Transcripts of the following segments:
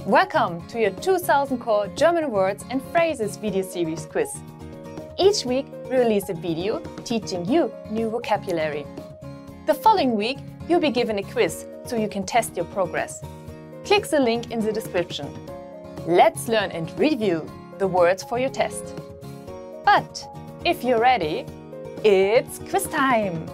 Welcome to your 2000 Core German Words and Phrases video series quiz. Each week we release a video teaching you new vocabulary. The following week you'll be given a quiz so you can test your progress. Click the link in the description. Let's learn and review the words for your test. But if you're ready, it's quiz time!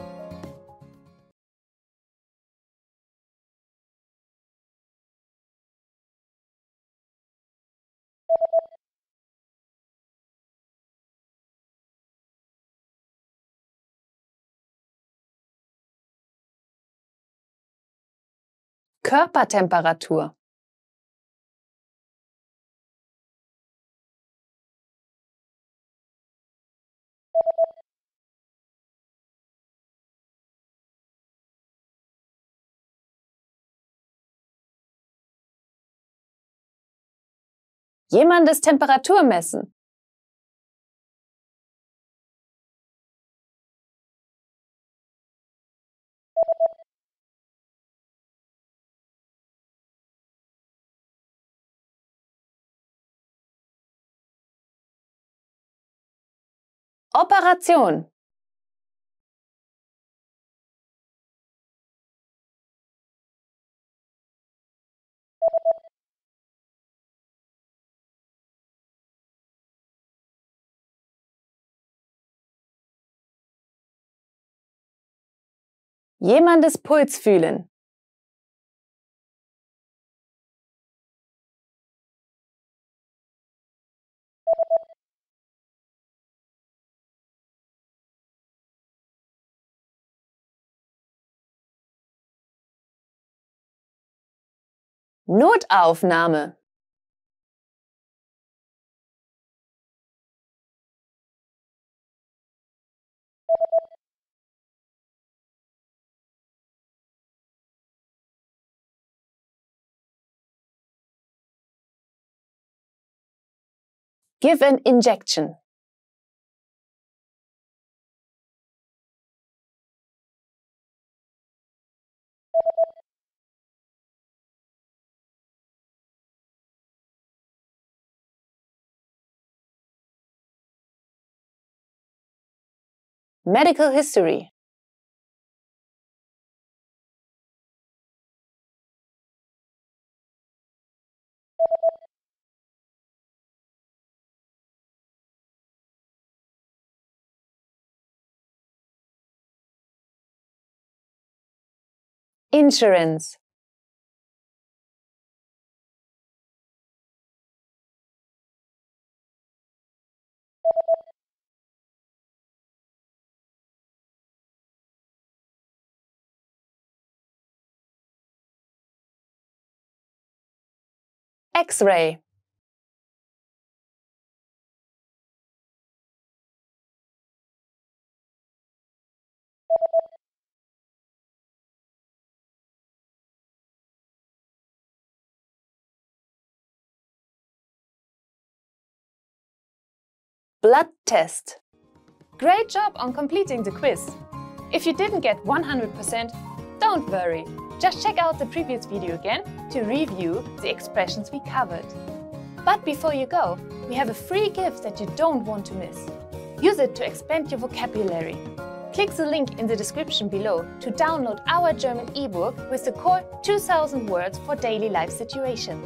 Körpertemperatur. Jemandes Temperatur messen. Operation. Jemandes Puls fühlen. Notaufnahme. Give an injection. Medical history. Insurance. X-ray. Blood test. Great job on completing the quiz! If you didn't get 100%, don't worry. Just check out the previous video again to review the expressions we covered. But before you go, we have a free gift that you don't want to miss. Use it to expand your vocabulary. Click the link in the description below to download our German ebook with the core 2000 words for daily life situations.